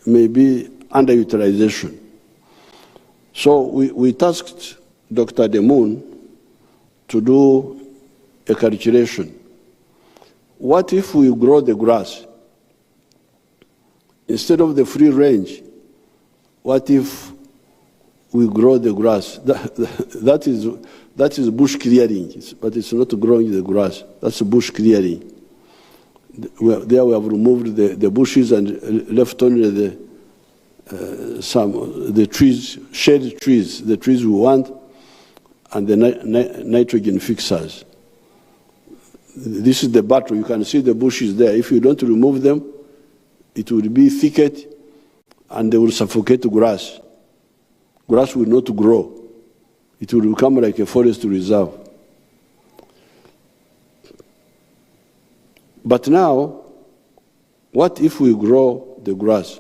may be underutilization. So we tasked Dr. Demoon to do a calculation. What if we grow the grass? Instead of the free range, what if we grow the grass? That is bush clearing, but it's not growing the grass. That's bush clearing. There we have removed the bushes and left only the trees, shade trees, the trees we want, and the nitrogen fixers. This is the battle. You can see the bushes there. If you don't remove them, it will be thicket and they will suffocate the grass. Grass will not grow. It will become like a forest reserve. But now, what if we grow the grass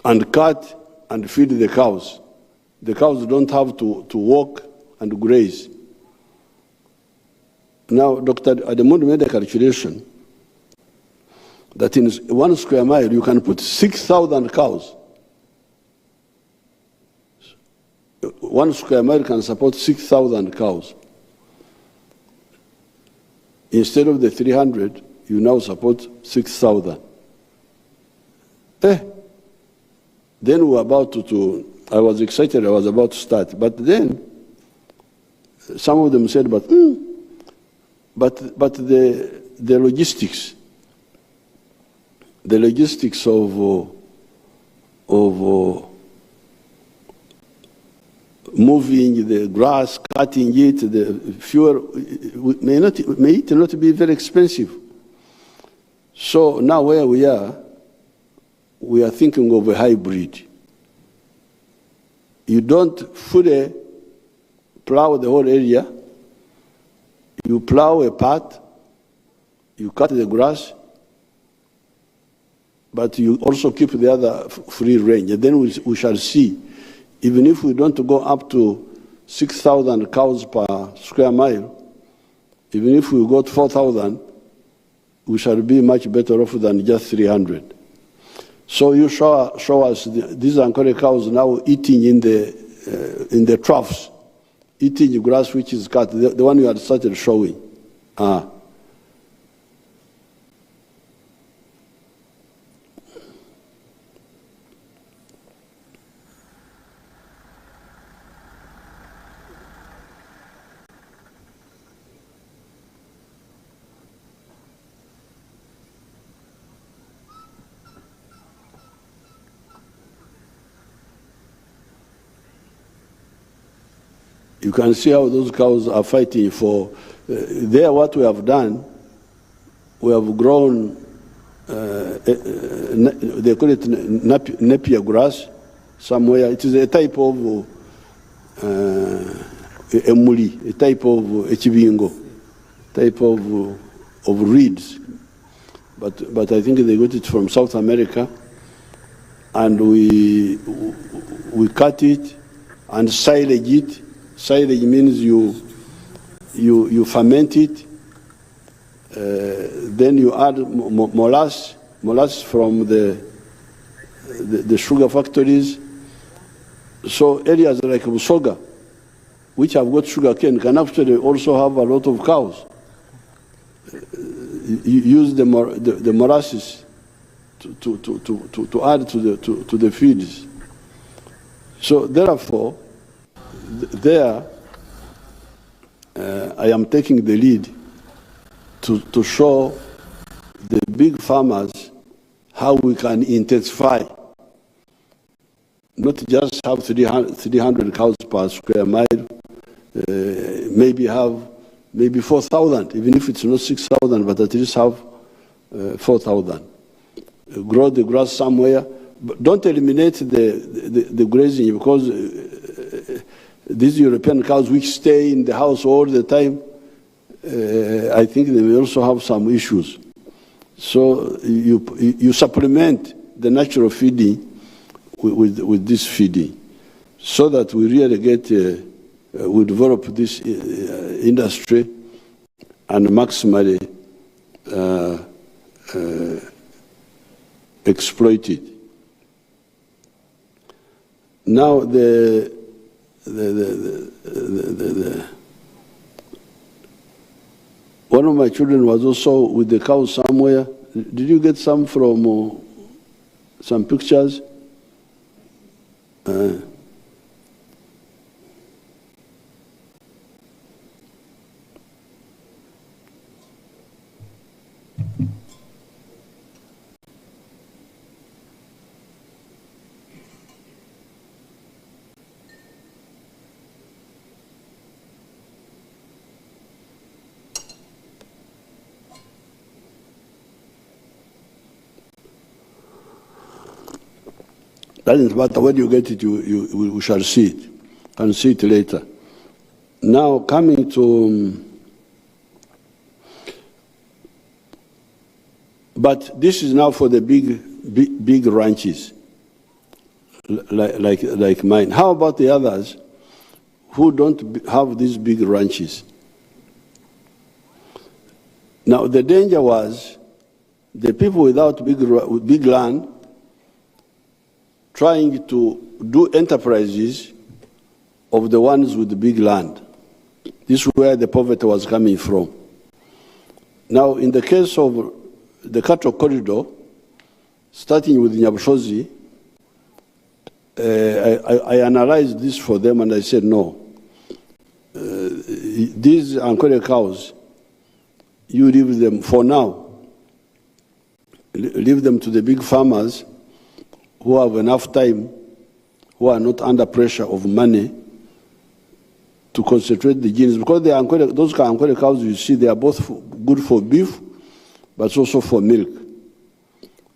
and cut and feed the cows? The cows don't have to walk and graze. Now, Dr. Ademondo made a calculation that in 1 square mile you can put 6,000 cows. 1 square mile can support 6,000 cows. Instead of the 300, you now support 6,000. Then we were about to, I was excited, I was about to start. But then, some of them said, but the logistics of moving the grass, cutting it, the fuel, may it not be very expensive. So now where we are thinking of a hybrid. You don't fully plow the whole area. You plow a part, you cut the grass, but you also keep the other free range. And then we shall see. Even if we don't go up to 6,000 cows per square mile, even if we got 4,000, we shall be much better off than just 300. So you show us these Ankole cows now eating in the troughs, eating grass which is cut, the one you had started showing. You can see how those cows are fighting for. There, what we have done, we have grown, they call it napier grass somewhere. It is a type of emuli, a type of echibingo, type of reeds. But I think they got it from South America, and we cut it and silage it. Silage means you ferment it, then you add molasses from the sugar factories. So areas like Busoga, which have got sugar cane, can actually also have a lot of cows. You use the molasses to add to the feeds. So therefore, there, I am taking the lead to show the big farmers how we can intensify, not just have 300 cows per square mile, maybe 4,000, even if it's not 6,000, but at least have 4,000. Grow the grass somewhere, but don't eliminate the grazing, because these European cows which stay in the house all the time, I think they may also have some issues. So you supplement the natural feeding with this feeding, so that we really we develop this industry and maximally exploited. Now one of my children was also with the cows somewhere. Did you get some from some pictures? Doesn't matter when you get it, we shall see it. And see it later. Now coming to, but this is now for the big ranches, like mine. How about the others who don't have these big ranches? Now the danger was the people without big land trying to do enterprises of the ones with the big land. This is where the poverty was coming from. Now, in the case of the cattle corridor, starting with Nyabushozi, I analyzed this for them and I said, no, these Ankole cows, you leave them for now. Leave them to the big farmers who have enough time, who are not under pressure of money to concentrate the genes. Because those Ankole cows you see, they are both good for beef, but also for milk.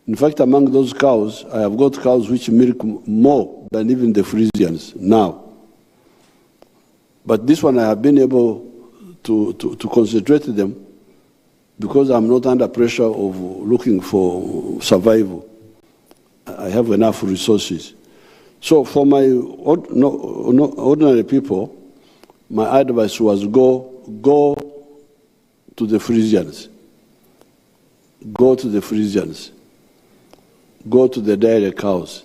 In fact, among those cows, I have got cows which milk more than even the Frisians now. But this one I have been able to concentrate them because I'm not under pressure of looking for survival. I have enough resources. So for my ordinary people, my advice was go to the Frisians. Go to the Frisians. Go to the dairy cows.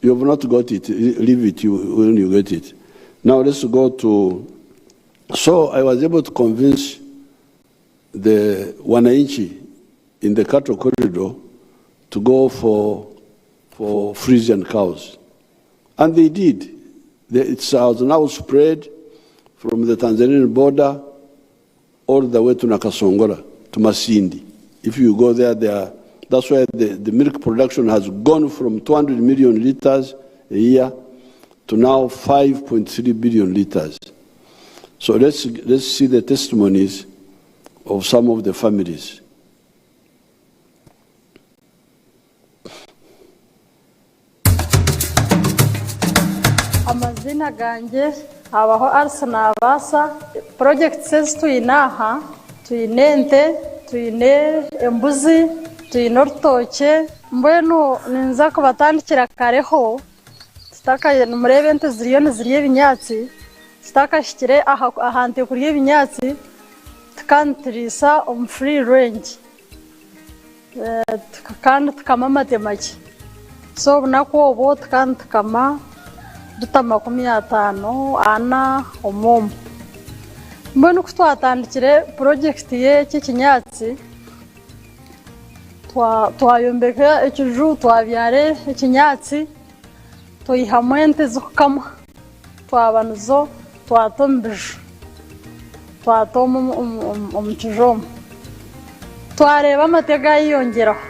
You have not got it, leave it when you get it. Now let's go to, so I was able to convince the Wananchi in the cattle corridor to go for Frisian cows. And they did. It's now spread from the Tanzanian border all the way to Nakasongola, to Masindi. If you go there, that's why the milk production has gone from 200 million liters a year to now 5.3 billion liters. So let's see the testimonies of some of the families. Amazina ganje habaho Arsenal basa project says tuyinaha tuyinente tuyine embuzi tuyinortoche mbwenu ninza kubatandikira kareho staka murebe ente ziriye binyatsi staka shikire ahante kuriye binyatsi tkantrisa free range kandi tukamama temaki so bunako obo tukama dutama 15 ana omomo mbona kutwatandikire project ye kinyatsi twayombeka ekiju twabyare ekinyatsi toyihamwente zokama twabanuzo twatombije twatoma omukijom twareba amatega yiyongeraho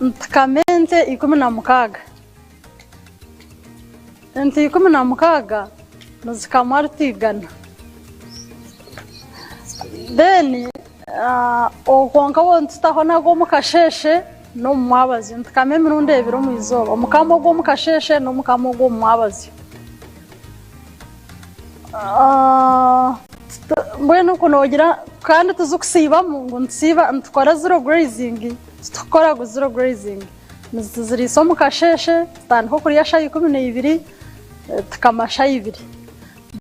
ntakamente 16 enti 16 nzikamaritigana then okonka wontitaho nago mukasheshe no mwabazi ntakame mirundi ebiro mu izoba omukamo go mukasheshe no mukamo go mwabazi mbwenu kunogira kandi tuzukusiba ngo nsiba ntukora zero grazing tukora go zero grazing niziri so mukasheshe tanho kuri yashayi 12 tukamashayi 2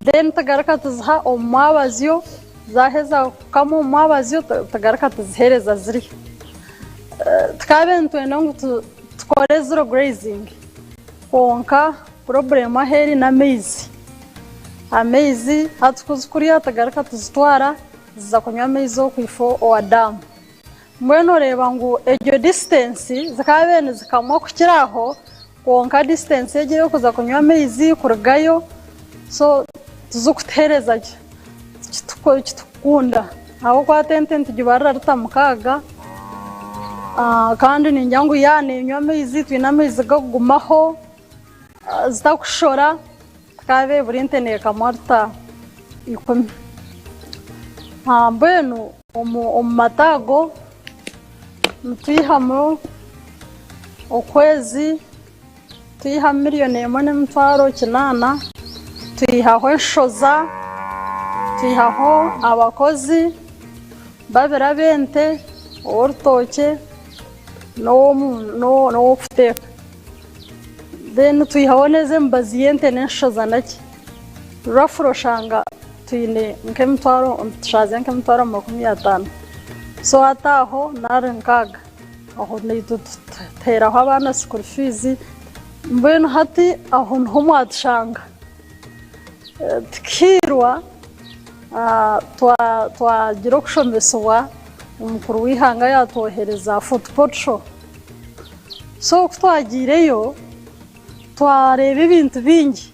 then tagaraka tuzha omwabaziyo zaheza kamo mwabaziyo tagaraka tuzhereza ziri tukabe ntwenda ngo tukore zero grazing konka problem aheri na maize amaizi hatukuzukuriya tagaruka tuzitwara ziza kunywa amaizi yo kwifo owa damu mbwenu reba ngo ejo distance zikabene zikamwa kukiraho konka distance yegiye kuza kunywa amaizi kurugayo so tuzukutereza kitukunda aho kwa tente tugibarira rutamukaga kandi ninjangu yane nywa amaizi twina amaizi gagumaho zitakushora kabe burinte ne kamarta ikumi mbwenu matago tuyihamo okwezi tuyiha miliyoni emwe n'emitwaro kinana tuyihaho enshoza tuyihaho abakozi babiri bente orutoke no kuteka then tuyihaho neze mbazi yente n'enshoza naki rafuro shanga tuyine nk'emitwaro tushaze nk'emitwaro 50 so ataho narenkaga aho nituteraho abana school fees mbwenu hati aho nho mwadshanga tikirwa twagira kushomeswa umukuru wihanga yatohereza football show so twagireyo twareba ibintu bingi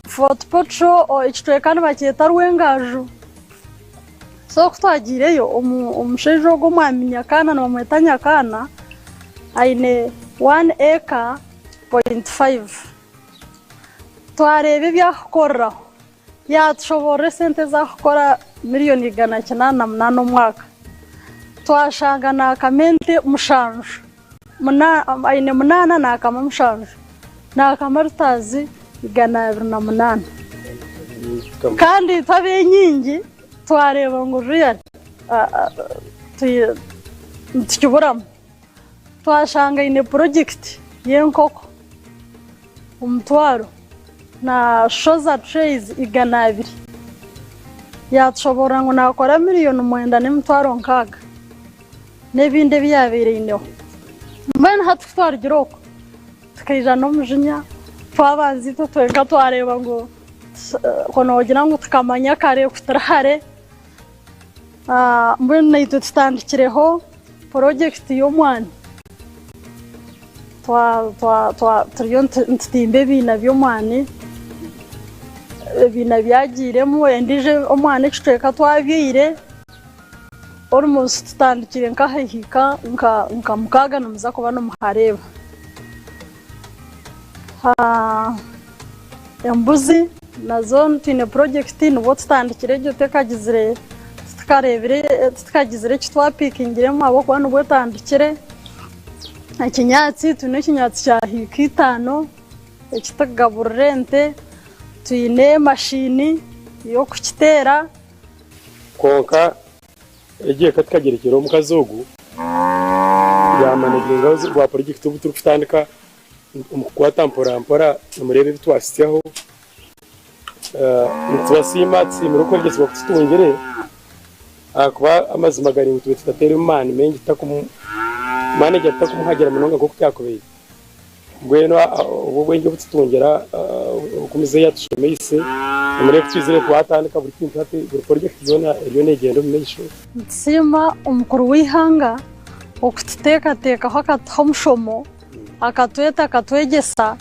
football show ichitwekana baketa rwengaju so twagireyo umushejo go mwaminya kana no mwetanya kana aine 1 acre point 5 twarebe byakora yatshobora sente za gukora miliyoni 108 umwaka twashanga na kamente mushanje aine munana na kama mushanje na kamartazi 108 kandi tabe nyingi twareba ngo real tukiburamo twashanga ine project yenkoko umutwaro na shoza trays 200 yatshobora ngo nakora miliyoni 9 n'emitwaro nkaga nebinde byabereye ino mbana hatutwara giroko tukayira no mujinya twabanzi twenga twareba ngo konogira ngo tukamanya kare kutarahare mbona ito tutandikireho project yo mwana turiyo ntimbe bina byo mwana bina byagiremo endije omwana ekitweka twabire almost tutandikire nkahihika nka mukaga numuza kuba no muhareba embuzi nazo tine project nubo tutandikire ryo tekagizire tukagizire kitwapikingiremo abo kwa nubwo tandikire ikinyatsi tune kinyatsi cya hikitano ekitagaburrente tuyine mashini yo kukitera konka egiye katkagerekero mu kazogu yamanegeza rwa project ubu turufitandika kwa tampora murebe bitwasityaho nitwasima tsimiro ko rigeze bakutungere akuba amazi magari tutatera imana mengi takum manager takumuhagera munonga ko kyakobeye ngweno ubwo nge butungera ukumize yatushomeyise murebe twizire twatandika buri kintu hati buri project yona ryo negendo mumesho nsima umukuru wihanga okuteka hakatamushomo akatweta akatwegesa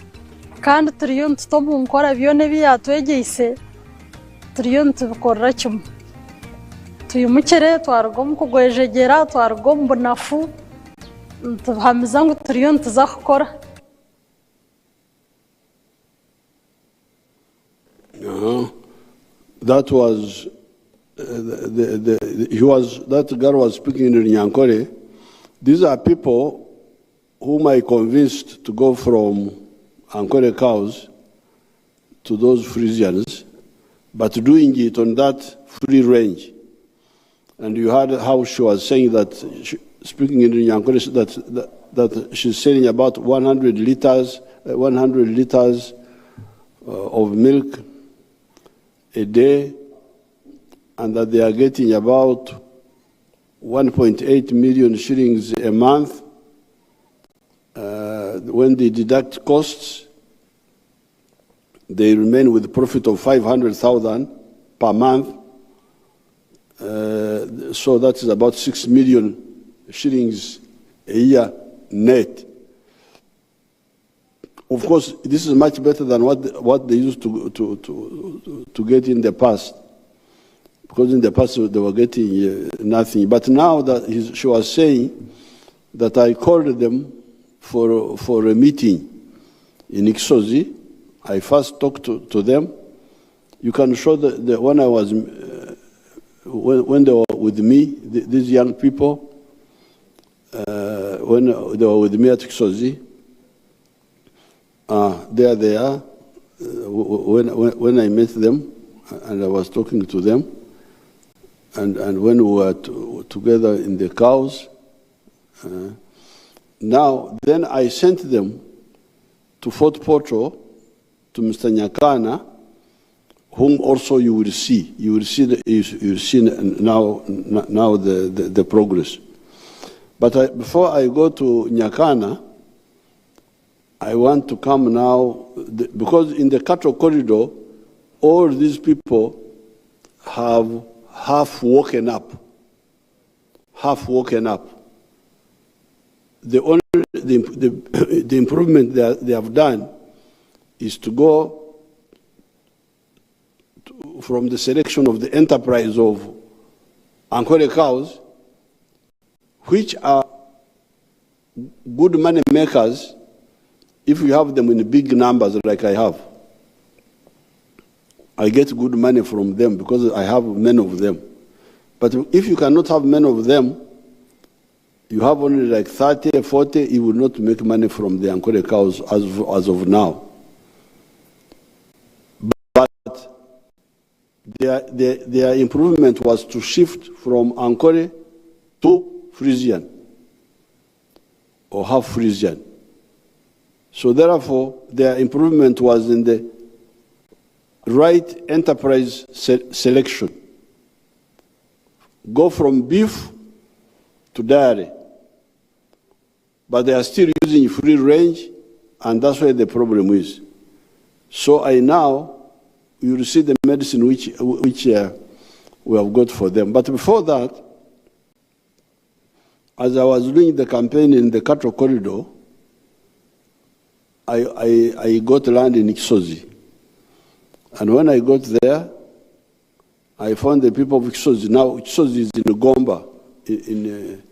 kandi turiyo ntutomu nkora byone byatwegeyise turiyo ntubikora kimwe tuyumukere twarugom kugwejegera twarugom bunafu ntubhamiza ngo turiyo ntuzakora that was that girl was speaking in Nyankore. These are people whom I convinced to go from Ankore cows to those Frisians, but doing it on that free range. And you heard how she was saying that, speaking in Nyankore, that she's selling about 100 liters of milk a day, and that they are getting about 1.8 million shillings a month. When they deduct costs, they remain with a profit of 500,000 per month. So that is about 6 million shillings a year net. Of course, this is much better than what they used to get in the past, because in the past they were getting nothing. But now that she was saying that I called them for a meeting in Iksozi. I first talked to them. You can show when I was when they were with me, these young people, when they were with me at Iksozi. There they are. When I met them and I was talking to them, and when we were together in the cows. Now, then I sent them to Fort Portal, to Mr. Nyakana, whom also you will see. You will see now the progress. But before I go to Nyakana, I want to come now, because in the cattle corridor, all these people have half woken up. The improvement they have done is to go from the selection of the enterprise of Ankole cows, which are good money makers if you have them in big numbers like I have. I get good money from them because I have many of them. But if you cannot have many of them, you have only like 30, 40, you will not make money from the Ankole cows as of now. But their improvement was to shift from Ankole to Frisian or half Frisian. So therefore, their improvement was in the right enterprise selection. Go from beef to dairy. But they are still using free range, and that's where the problem is. So you will see the medicine which we have got for them. But before that, as I was doing the campaign in the cattle corridor, I got land in Iksozi. And when I got there, I found the people of Iksozi. Now Iksozi is in Gomba, in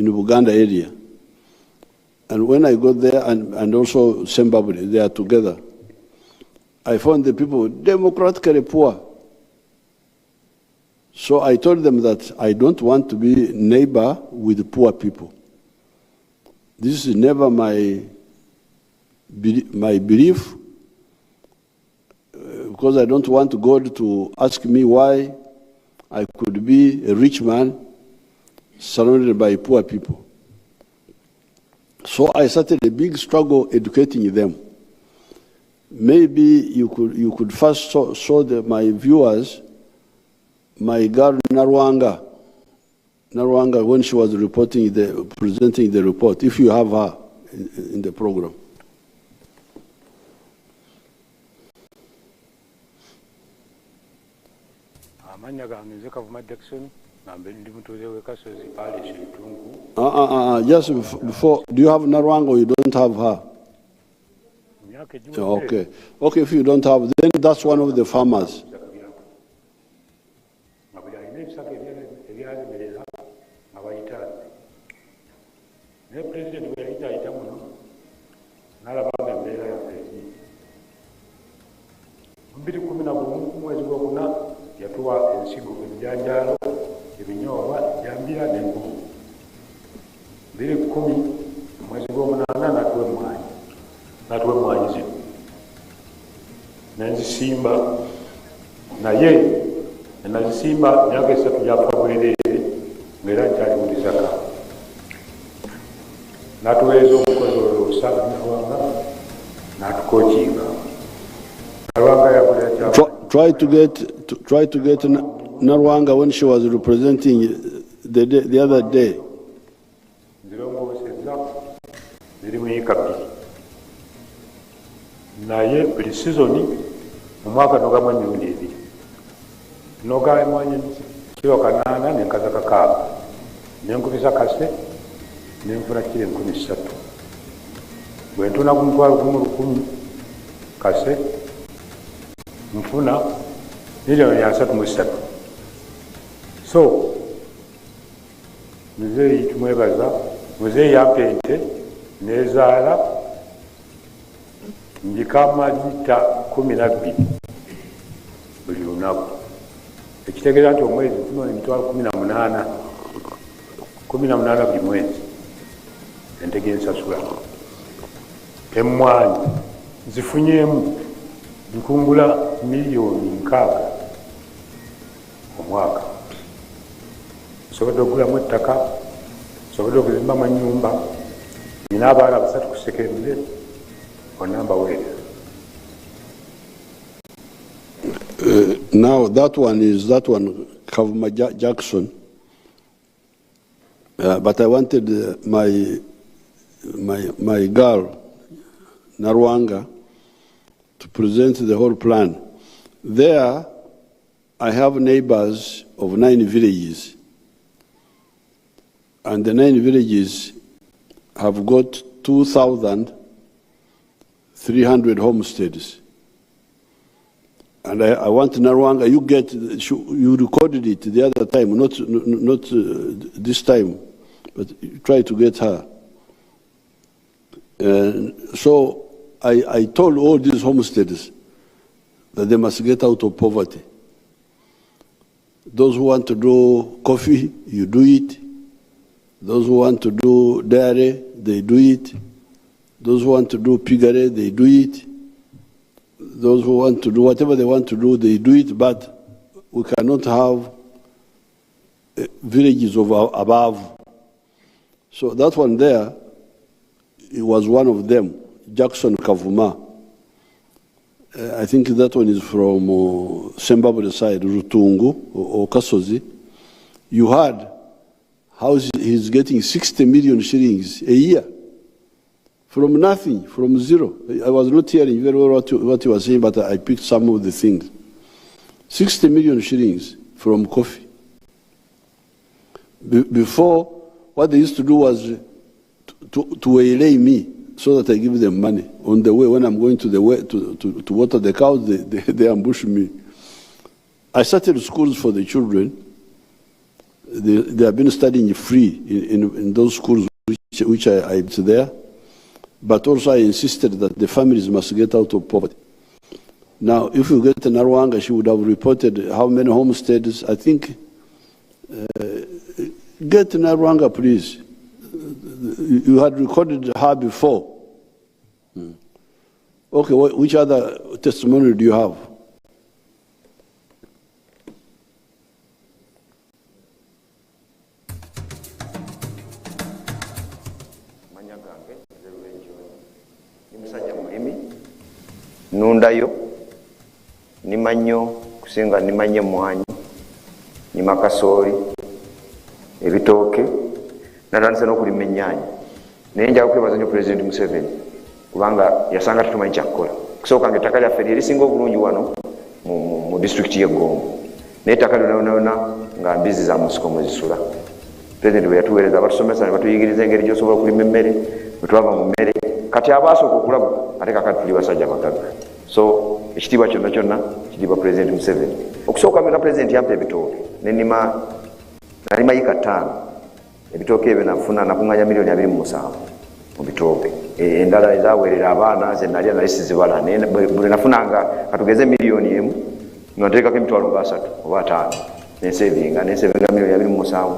Uganda area. And when I got there, and also Zimbabwe, they are together, I found the people democratically poor. So I told them that I don't want to be neighbor with poor people. This is never my belief, because I don't want God to ask me why I could be a rich man surrounded by poor people. So I started a big struggle educating them. Maybe you could first show my viewers my girl Narwanga, when she was presenting the report, if you have her in the program. Just before, do you have Narwanga or you don't have her? Okay. Okay, if you don't have, then that's one of the farmers. Simba naye nazisimba myaka 3 yafa bwerere ngera nkyali mu Lusaka natuweeza omukozi olwo okusaba Nawanga n'atukokinga Nawanga yakola try to get Narwanga, when she was representing the other day. Naye buli sizoni mu mwaka nogamba emirundi ebiri noga emwanyi kiro kanaana nenkaza kakaaga nenkubisa kase nenfuna kiro 13 bwe ntuna ku mutwalo gumu 10 kase nfuna miliyoni ya 33. So muzeeyi tumwebaza, muzeeyi yampa ente nezaala njikama lita 12 buli lunaku, ekitegeeza nti omwezi tunona emitwalo 18 buli mwezi ente gensasula. Emmwanyi zifunyemu nkungula miliyoni 6 omwaka. Nsobodde okugulamu ettaka, nsobodde okuzimba amanyumba, nina abaana 3 ku Sekendule. Now that one Kavuma Jackson, but I wanted my girl Narwanga to present the whole plan. There, I have neighbors of 9 villages, and the 9 villages have got 2,300 homesteads. And I want Narwanga, you recorded it the other time, not this time, but try to get her. So I told all these homesteaders that they must get out of poverty. Those who want to do coffee, you do it. Those who want to do dairy, they do it. Those who want to do piggery, they do it. Those who want to do whatever they want to do, they do it, but we cannot have villages of above. So that one there, it was one of them, Jackson Kavuma. I think that one is from Zimbabwe side, Rutungu or Kasozi. You heard how he's getting 60 million shillings a year. From nothing, from zero. I was not hearing very well what he was saying, but I picked some of the things. 60 million shillings from coffee. Before, what they used to do was to waylay me so that I give them money. On the way, when I'm going to water the cows, they ambush me. I started schools for the children. They have been studying free in those schools which I was there. But also I insisted that the families must get out of poverty. Now, if you get Narwanga, she would have reported how many homesteads. I think, get Narwanga, please. You had recorded her before. Okay, which other testimony do you have? Nundayo, nimanyo, kusinga nimanye mwanyi, nimakasori, ebitoke, natandise n'okulimenyanyi. Naye njaga kwebaza nnyo President Museveni kubanga yasanga tutumanyi kyakukola. Kusooka ng'ettaka lyaffe lyerisinga obulungi wano mu district y'e Gombo. Naye ettaka lyonna nga mbizi za musiko mwe zisula. President bwe yatuweereza batusomesa ne batuyigiriza engeri gy'osobola okulima emmere, bwe twava mu mmere. Kati abasooka okulaba ate kakati tuli basajja bagagga. So ekitiibwa kyonna kyonna kitiibwa President Museveni. Okusooka nga President yampa ebitooke nalima yika 5. Ebitooke ebyo nakuŋŋanya miliyoni 27 mu bitooke. Endala ezaweerera abaana ze nalya nali sizibala. Buli nafunanga katugeze miliyoni 1 nga nteekako emitwalo 3 oba 5 nensevinga miliyoni 27.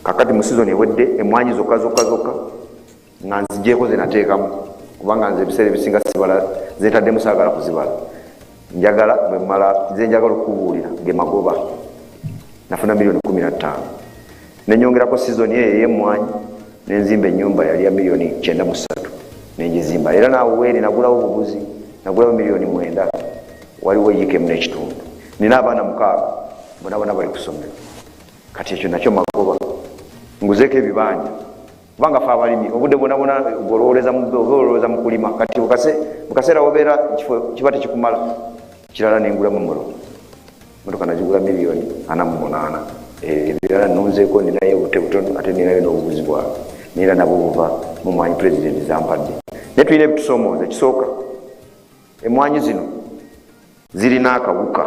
Kakati mu sizoni ewedde emmwanyi zokka nga nzigyeko ze nateekamu kubanga nze ebiseera ebisinga sibala zetaddemu saagala kuzibala. Njagala bwe mmala ze njagala okubuulira ge magoba nafuna miliyoni 15. Nenyongerako sizoni eyo ey'emmwanyi nenzimba ennyumba yali ya miliyoni 93 nenjizimba. Era naawe weeri nagulawo obuguzi, nagulawo miliyoni 9. Waliwo yiika 1.5. Nina abaana 6 bonabona bali kusomera kati ekyo nakyo magoba nguzeeko ebibanja kubanga fe abalimi obudde bonabona olowooza mu kulima kati bukaseera wobeera ekifo kiba tekikumala kirala nengulamu motoka nagigula $48,000 ebirala nonzeeko ninayo obute butono ate ninayo n'obubuzi bwabe nera nabo buva mumwanyi pulezidenti zampadde naye tulina ebitusomooza ekisooka emwanyi zino zirina akawuka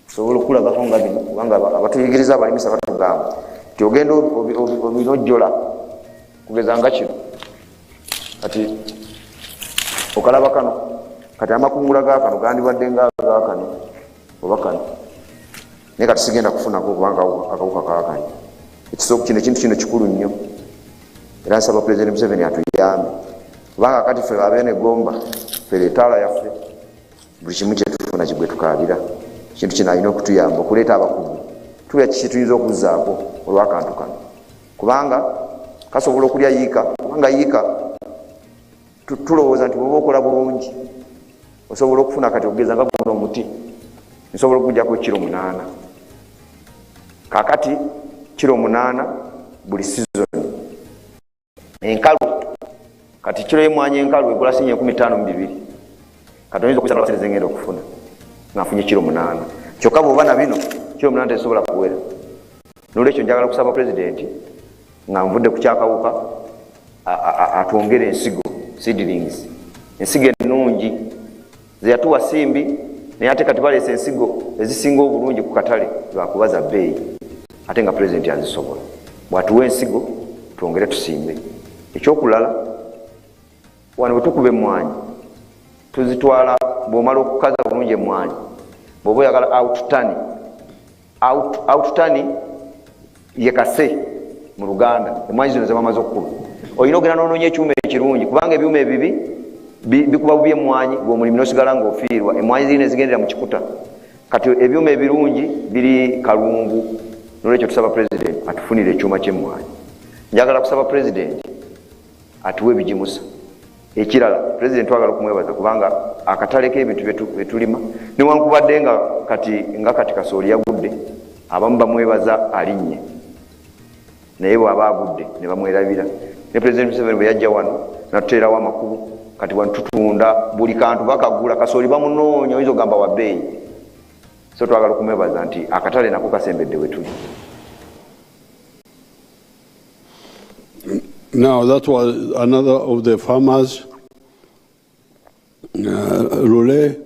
osobola okulabako nga bino kubanga abatuyigiriza abalimisa batugamba ti ogenda obinojjola kugeza nga kino kati okalaba kano kati amakungula gakano gandibadde nga gakano oba kano naye kati sigenda kufunako kubanga akawuka kakanya ekisooka kino ekintu kino kikulu nnyo era nsaba pulezidenti Museveni atuyambe kubanga kati ffe abeene Gomba ffe etaala yaffe buli kimu kyetufuna kigwe tukaabira kintu kino alina okutuyamba okuleeta abakugu tuya kiki tuyinza okuzzaako olw'akantu kano kubanga kasobola okulya yiika kubanga yiika tulowooza nti bwoba okola bulungi osobola okufuna kati okugeza nga guno omuti nsobola okuggyako $8 kakati $8 buli sizoni enkalu kati kiro y'emwanyi enkalu egula sinya 15,200 kati oyinza okwisala basente zengenda okufuna ngafunye $8 kyokka bw'oba na bino $8 tesobola kuwera n'olwekyo njagala kusaba pulezidenti nga nvudde ku kyakawuka atwongere ensigo seedlings ensigo ennungi zeyatuwa simbi naye ate kati baleese ensigo ezisinga obulungi ku katale lwakubaza bbeeyi ate nga pulezidenti azisobola bwatuwa ensigo twongere tusimbe ekyokulala wano bwe tukuba emmwanyi tuzitwala bw'omala okukaza bulungi emmwanyi bw'oba oyagala outtani ye kase mu Luganda emmwanyi zino zebamaze okukuba olina ogenda n'onoonya ekyuma ekirungi kubanga ebyuma ebibi bikuba bubi emmwanyi gw'omulimi n'osigala ng'ofiirwa emmwanyi zirina ezigendera mu kikuta kati ebyuma ebirungi biri kalungu n'olwekyo tusaba pulezidenti atufunire ekyuma ky'emmwanyi njagala kusaba pulezidenti atuwe ebigimusa ekirala pulezidenti twagala okumwebaza kubanga akatale k'ebintu betulima newankubadde nga kati kasooli yagudde abamu bamwebaza alinnye naye bw'aba agudde ne bamwerabira ne pulezidenti Museveni bwe yajja wano natuteerawo amakulu kati wano tutunda buli kantu bakagula kasooli bamunoonya oyinza ogamba wa bbeeyi so twagala okumwebaza nti akatale nako kasembedde we tuli. Now that was another of the farmers, Rule.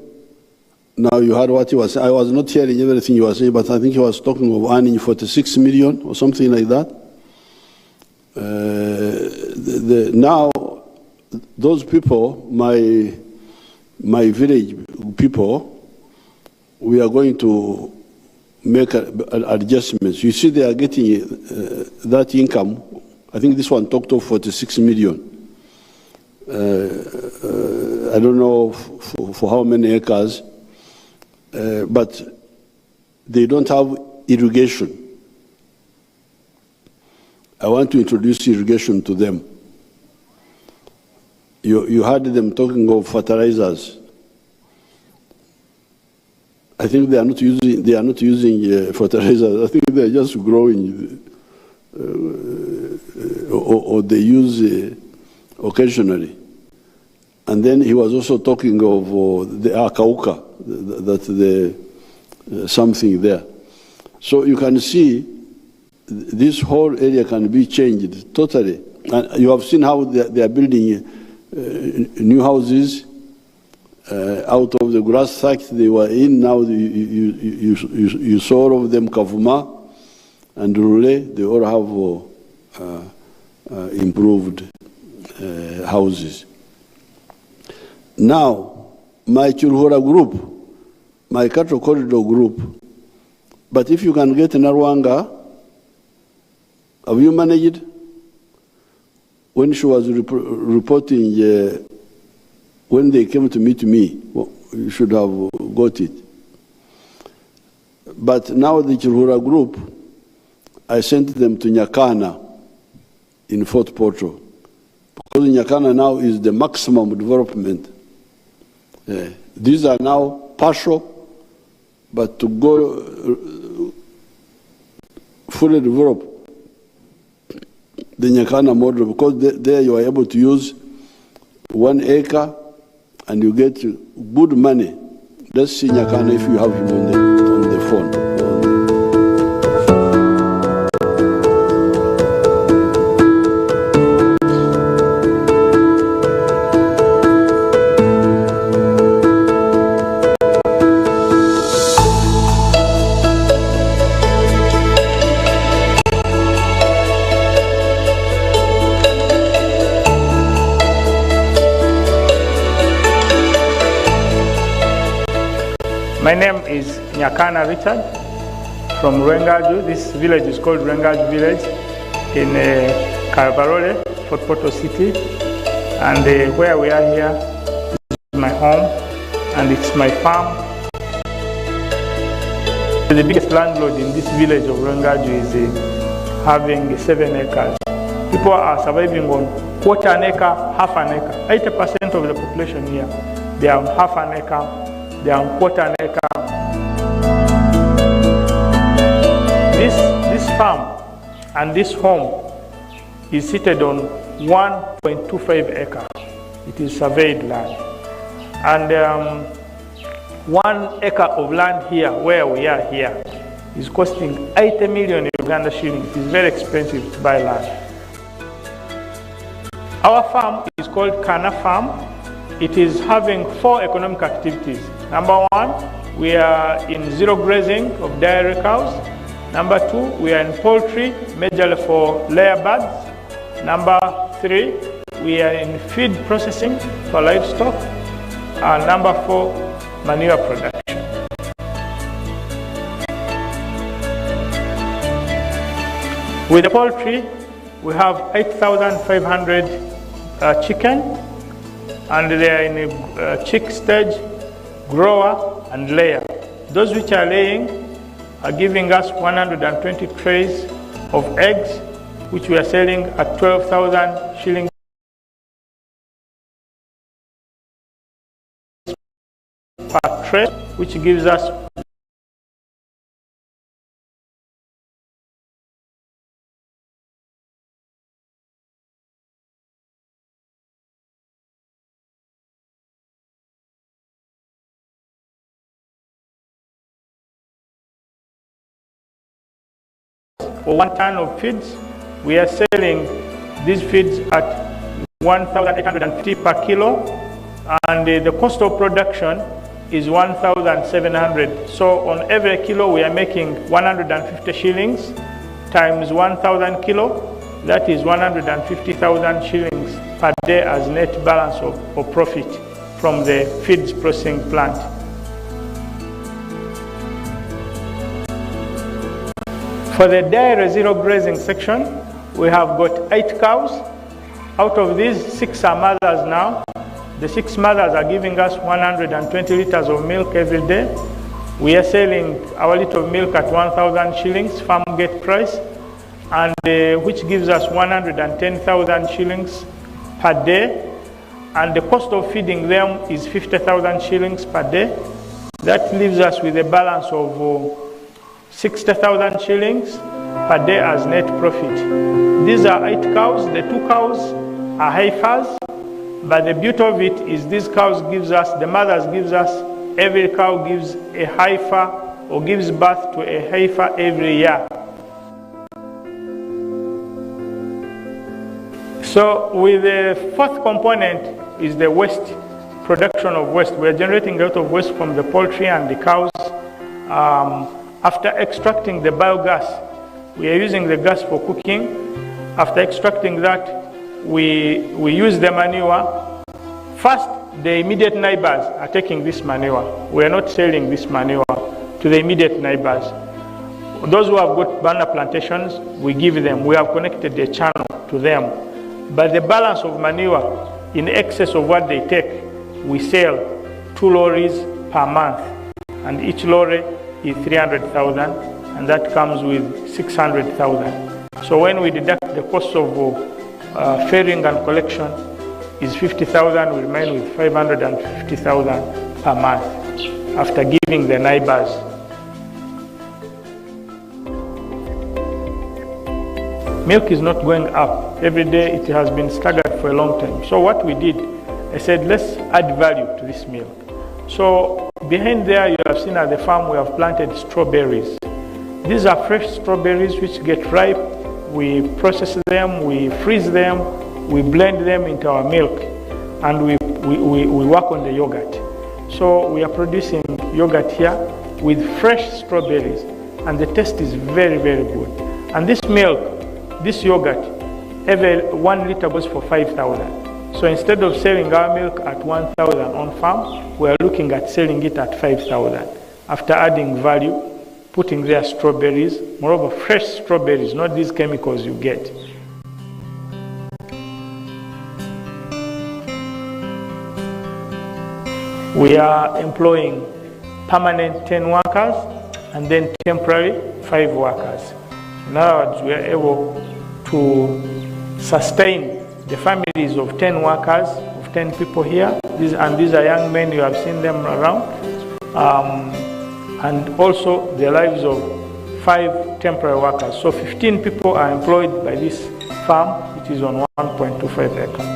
Now you heard what he was saying. I was not hearing everything you were saying, but I think he was talking of earning 46 million or something like that. Now, those people, my village people, we are going to make adjustments. You see, they are getting that income. I think this one talked of 46 million. I don't know for how many acres, but they don't have irrigation. I want to introduce irrigation to them. You heard them talking of fertilizers. I think they are not using fertilizers. I think they are just growing, or they use occasionally. And then he was also talking of the akauka, something there. So you can see this whole area can be changed totally. And you have seen how they are building new houses out of the grass sacks they were in. Now you saw all of them, Kavuma and Rule, they all have improved houses. Now, my Chulhora group, my cattle corridor group, but if you can get Narwanga, have you managed? When she was reporting, when they came to meet me, well, you should have got it. But now the Chulhura group, I sent them to Nyakana in Fort Portal. Because Nyakana now is the maximum development. These are now partial But to go fully develop the Nyakana model, because there you are able to use 1 acre and you get good money. Let's see Nyakana if you have him on the phone. My name is Nyakana Richard from Rwengaju. This village is called Rwengaju village in Karabarole, Fort Portal City. And where we are here is my home and it's my farm. The biggest landlord in this village of Rwengaju is having 7 acres. People are surviving on quarter an acre, half an acre. 80% of the population here, they are on half an acre. They are on quarter an acre. This farm and this home is seated on 1.25 acre. It is surveyed land. And 1 acre of land here, where we are here, is costing 80 million Uganda shillings. It is very expensive to buy land. Our farm is called Kana Farm. It is having 4 economic activities. Number 1, we are in zero grazing of dairy cows. Number 2, we are in poultry, majorly for layer birds. Number 3, we are in feed processing for livestock. And number 4, manure production. With the poultry, we have 8,500 chicken, and they are in a chick stage, grower and layer. Those which are laying are giving us 120 trays of eggs, which we are selling at 12,000 shillings per tray, which gives us for 1 ton of feeds. We are selling these feeds at 1,850 per kilo, and the cost of production is 1,700. So on every kilo we are making 150 shillings times 1,000 kilo. That is 150,000 shillings per day as net balance of profit from the feeds processing plant. For the dairy zero grazing section, we have got 8 cows. Out of these, 6 are mothers now. The 6 mothers are giving us 120 liters of milk every day. We are selling our liter of milk at 1,000 shillings farm gate price, and which gives us 110,000 shillings per day. And the cost of feeding them is 50,000 shillings per day. That leaves us with a balance of 60,000 shillings per day as net profit. These are 8 cows. The 2 cows are heifers, but the beauty of it is these cows gives us, the mothers gives us, every cow gives a heifer or gives birth to a heifer every year. So with the 4th component is the waste, production of waste. We are generating a lot of waste from the poultry and the cows. After extracting the biogas, we are using the gas for cooking. After extracting that, we use the manure. First, the immediate neighbors are taking this manure. We are not selling this manure to the immediate neighbors. Those who have got banana plantations, we give them. We have connected the channel to them. But the balance of manure in excess of what they take, we sell 2 lorries per month. And each lorry is 300,000, and that comes with 600,000. So when we deduct the cost of ferrying and collection is 50,000, we remain with 550,000 per month after giving the neighbors milk is not going up. Every day it has been staggered for a long time. So what we did, I said, let's add value to this milk. So behind there, you have seen at the farm, we have planted strawberries. These are fresh strawberries which get ripe. We process them, we freeze them, we blend them into our milk, and we work on the yogurt. So we are producing yogurt here with fresh strawberries, and the taste is very, very good. And this milk, this yogurt, every 1 liter goes for 5,000. So instead of selling our milk at 1,000 on farm, we are looking at selling it at 5,000. After adding value, putting their strawberries, moreover fresh strawberries, not these chemicals you get. We are employing permanent 10 workers and then temporary 5 workers. In other words, we are able to sustain the families of 10 workers, of 10 people here. These are young men, you have seen them around. And also the lives of 5 temporary workers. So 15 people are employed by this farm, which is on 1.25 acres.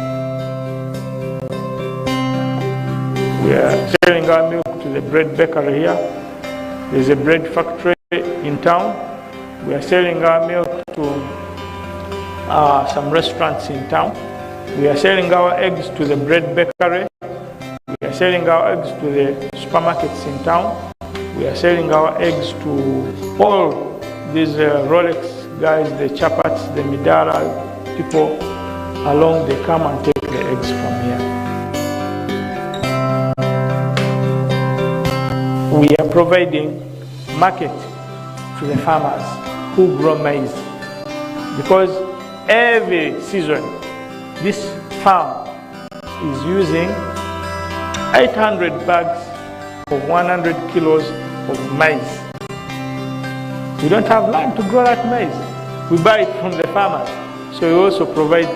We are selling our milk to the bread bakery here. There's a bread factory in town. We are selling our milk to some restaurants in town. We are selling our eggs to the bread bakery. We are selling our eggs to the supermarkets in town. We are selling our eggs to all these Rolex guys, the Chapats, the Midara people along. They come and take the eggs from here. We are providing market to the farmers who grow maize, because every season this farm is using 800 bags of 100 kilos of maize. We don't have land to grow that maize. We buy it from the farmers. So we also provide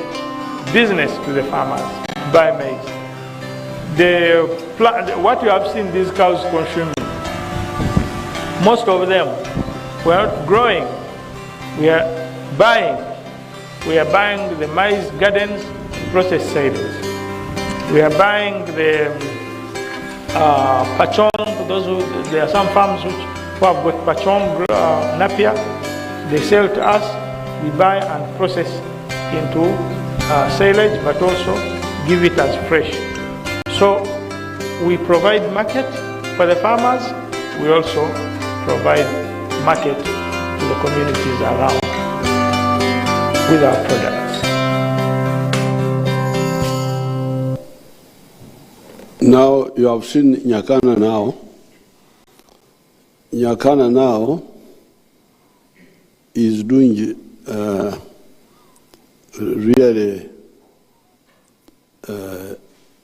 business to the farmers, buy maize. What you have seen these cows consuming, most of them we are not growing. We are buying the maize gardens, process silage. We are buying the pachong. There are some farms who have got pachong napier. They sell to us. We buy and process into silage, but also give it as fresh. So we provide market for the farmers. We also provide market to the communities around with our products. Now you have seen Nyakana now. Nyakana now is doing really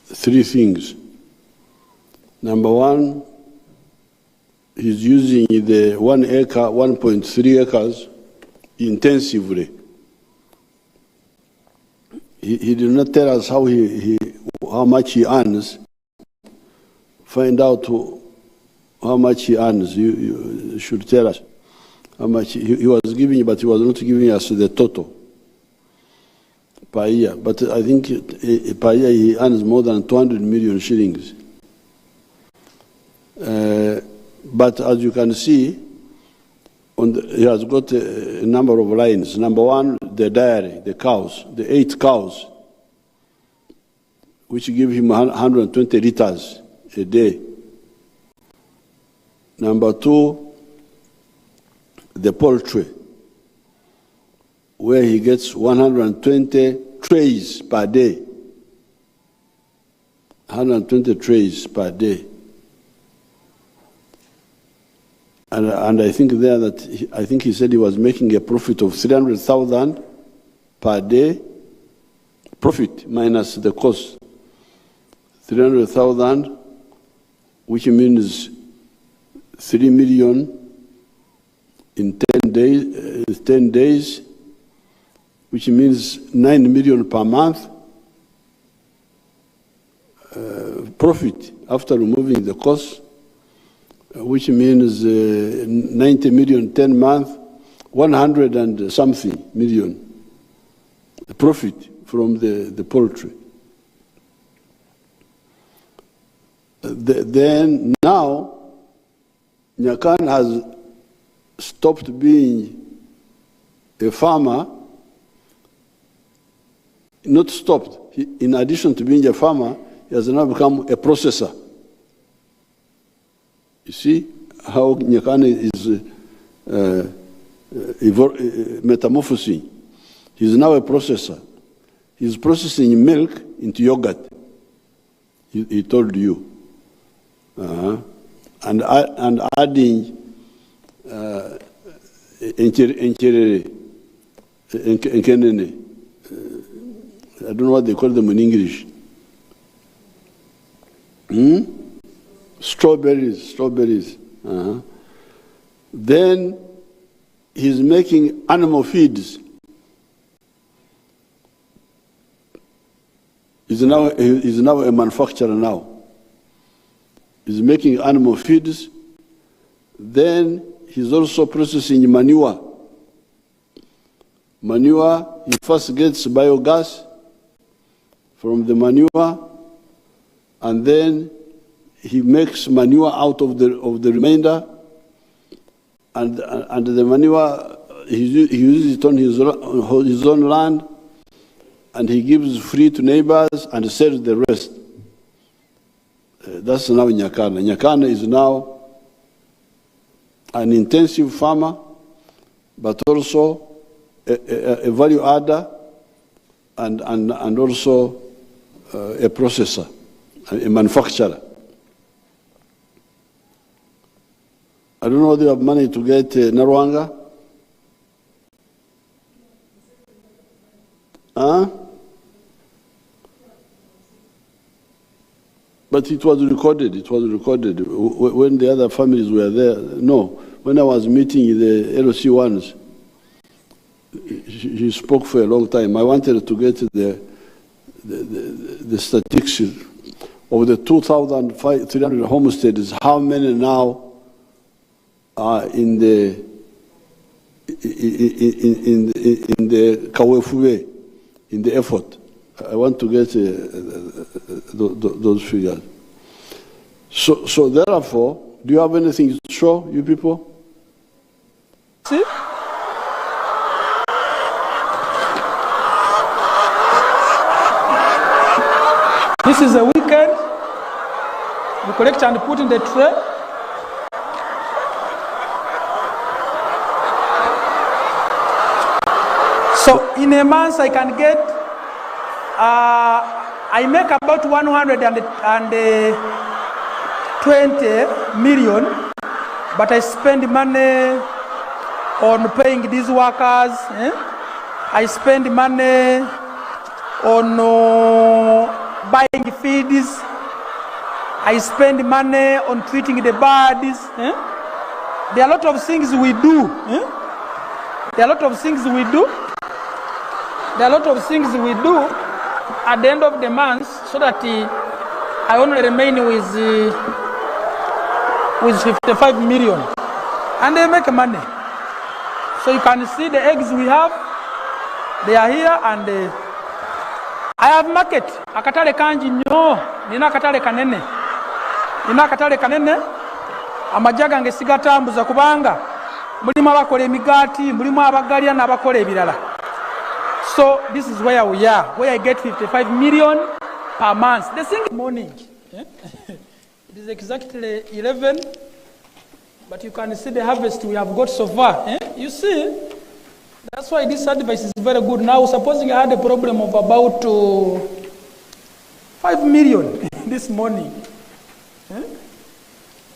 3 things. Number one, he's using the 1 acre, 1.3 acres intensively. He did not tell us how much he earns. Find out how much he earns. You should tell us how much he was giving, but he was not giving us the total per year. But I think per year he earns more than 200 million shillings. But as you can see, he has got a number of lines. Number one, the dairy, the cows, the 8 cows, which give him 120 liters a day. Number two, the poultry, where he gets 120 trays per day. 120 trays per day. And I think there that I think he said he was making a profit of 300,000 per day, profit minus the cost. 300,000, which means 3 million in 10 days, which means 9 million per month profit after removing the cost, which means 90 million 10 months, 100 and something million profit from the poultry. Then now, Nyakana has stopped being a farmer, not stopped. In addition to being a farmer, he has now become a processor. You see how Nyakana is metamorphosing. He's now a processor. He's processing milk into yogurt. He told you. And adding enkenene. I don't know what they call them in English. Strawberries. Then he's making animal feeds. He's now a manufacturer now. He's making animal feeds. Then he's also processing manure. He first gets biogas from the manure, and then he makes manure out of the remainder, and the manure he uses it on his own land, and he gives free to neighbors and sells the rest. That's now Nyakana. Nyakana is now an intensive farmer, but also a value adder, and also a processor, a manufacturer. I don't know whether you have money to get Narwanga. But it was recorded. When the other families were there. No, when I was meeting the LOC ones, he spoke for a long time. I wanted to get the statistics of the 2,300 homesteads. How many now are in the Kawefuwe, in the effort? I want to get those figures. So therefore, do you have anything to show, you people? See? This is a weekend. We collect and put in the tray. So in a month I can get, I make about 120 million, but I spend money on paying these workers. I spend money on buying feeds. I spend money on treating the birds. There are a lot of things we do. At the end of the month, so that I only remain with 55 million, and they make money. So you can see the eggs we have, they are here, and I have market. Akatale kanji nyo, nina akatale kanene, amajaga ngesiga tambuza kubanga, mulimu abakola emigati, mulimu abagalya n'abakola ebirala. So this is where we are, where I get 55 million per month. The single morning, it is exactly 11, but you can see the harvest we have got so far. You see, that's why this advice is very good. Now, supposing I had a problem of about 5 million this morning.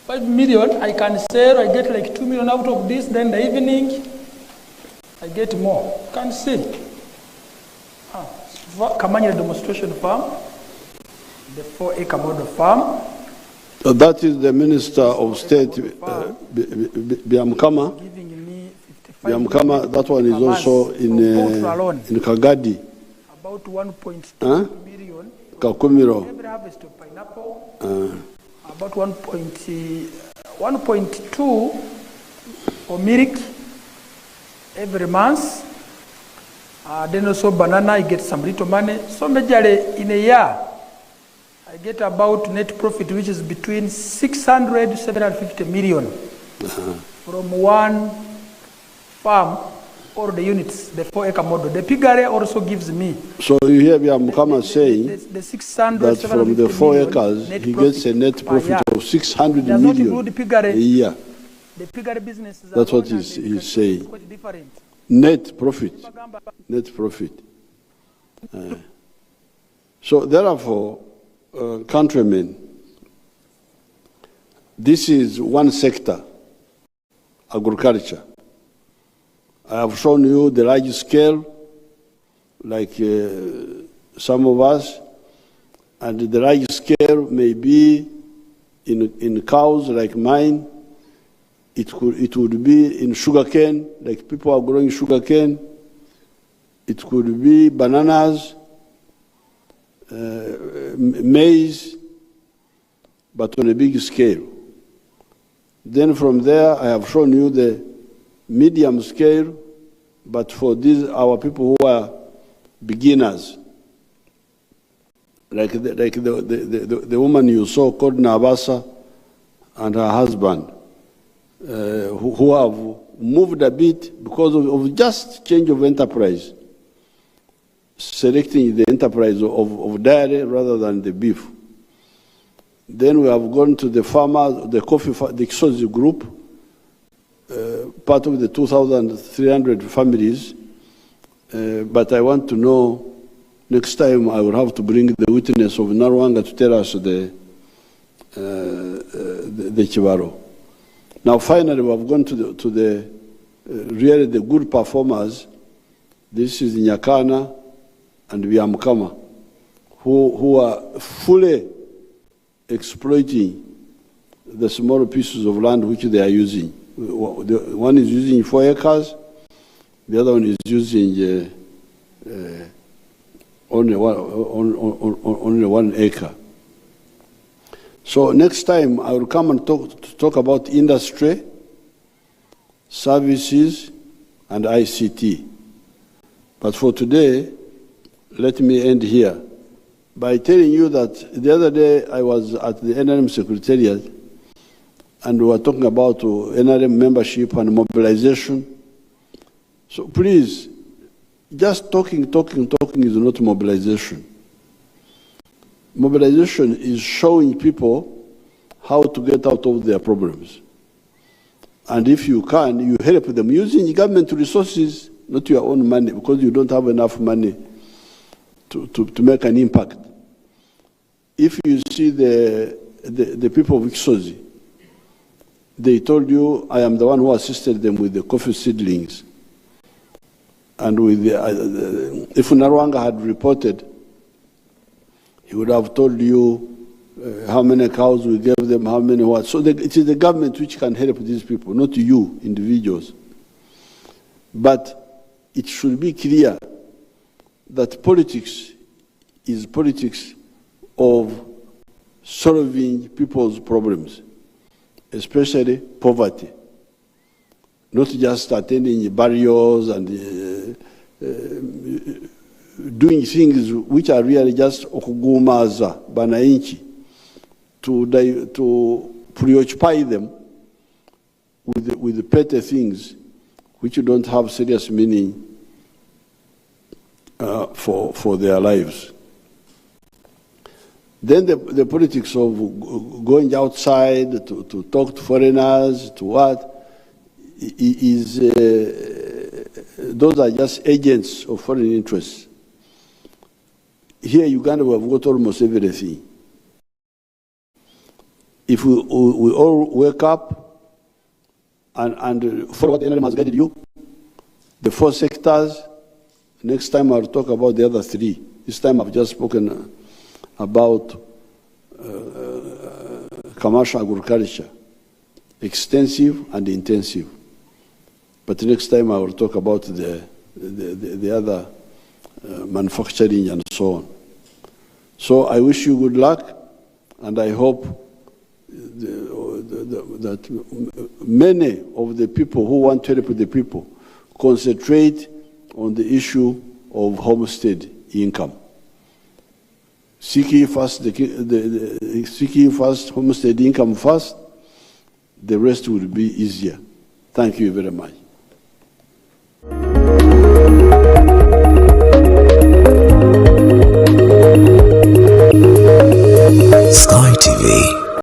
5 million, I can sell, I get like 2 million out of this, then the evening, I get more. You can see. Kamanya demonstration farm, the 4-acre model farm. So that is the Minister of State, Biamkama. Biamkama, that one is also in Kagadi. About 1.2 million. Kakumiro. Every harvest of pineapple. About 1.2 for milk every month. Then also banana, I get some little money. So majorly in a year, I get about net profit, which is between 600 to 750 million from one farm or the units, the 4-acre model. The piggery also gives me. So you hear Mukama saying the 600, that from the 4 acres, he gets a net profit of 600 million. Does not include the piggery. A year. The piggery business is That's what he's saying. quite different. Net profit. Net profit. So therefore, countrymen, this is one sector, agriculture. I have shown you the large scale, like some of us, and the large scale may be in cows like mine. It would be in sugarcane, like people are growing sugarcane. It could be bananas, maize, but on a big scale. Then from there, I have shown you the medium scale, but for these, our people who are beginners, like the woman you saw called Nabasa and her husband, who have moved a bit because of just change of enterprise, selecting the enterprise of dairy rather than the beef. Then we have gone to the farmers, the coffee, the Kisozi group, part of the 2,300 families. But I want to know, next time I will have to bring the witness of Narwanga to tell us the Chivaro. Now finally we have gone to the really the good performers. This is Nyakana and Byamukama, who are fully exploiting the small pieces of land which they are using. One is using 4 acres, the other one is using only 1 acre. So next time I will come and talk about industry, services, and ICT. But for today, let me end here by telling you that the other day I was at the NRM Secretariat and we were talking about NRM membership and mobilization. So please, just talking is not mobilization. Mobilization is showing people how to get out of their problems. And if you can, you help them using government resources, not your own money, because you don't have enough money to make an impact. If you see the people of Kisozi, they told you, I am the one who assisted them with the coffee seedlings. And with if Narwanga had reported, he would have told you how many cows we gave them, how many what. So it is the government which can help these people, not you, individuals. But it should be clear that politics is politics of solving people's problems, especially poverty. Not just attending barriers and doing things which are really just okugumaza bananchi, to preoccupy them with the petty things which don't have serious meaning for their lives. Then the politics of going outside to talk to foreigners, to what, those are just agents of foreign interests. Here in Uganda we have got almost everything. If we all wake up and follow what the NRM has guided you, the 4 sectors, next time I'll talk about the other 3. This time I've just spoken about commercial agriculture, extensive and intensive. But next time I will talk about the other manufacturing and so on. So I wish you good luck, and I hope that many of the people who want to help the people concentrate on the issue of homestead income. Seeking first, seeking first homestead income first, the rest will be easier. Thank you very much.